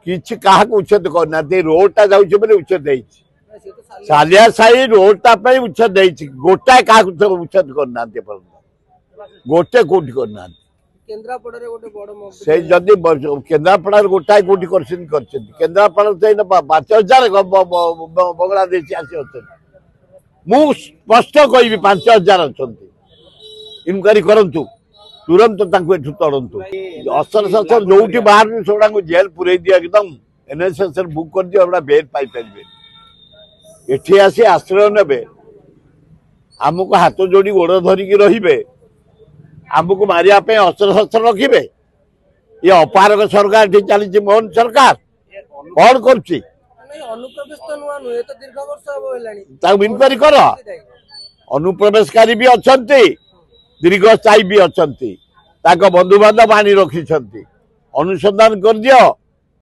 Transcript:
किसी क्या उच्छेद करना रोडटा जाऊे बोले उच्छेद सालिया साही रोडटा उच्छेद गोटाए क्या उच्छेद करना गोटे कौटी करना से जदि केन्द्रापड़ा गोटाए कौटी केन्द्रापड़ा तो 5000 बंगला देशी आसी अच्छा मु स्पष्ट कहि 5000 अच्छा इनक्वारी करंतु तुरंत तड़ंतु असर ससर जो बाहर सोड़ा जेल पूरे दिया एकदम एनएसएस बुक कर दिया एवं बेल पाई पारे एठी आसी आश्रय ने आमको हाथ जोड़ी गोड़ धरिकी रे आमको मारिया अस्त्र शस्त्र रखिए ये अपारक सरकार चली मोहन सरकार कौन कर इनक्वारी कर अनुप्रवेशकारी भी अच्छा दीर्घस्थायी भी अच्छा बंधु बांधव आनी रखी अनुसंधान कर दियो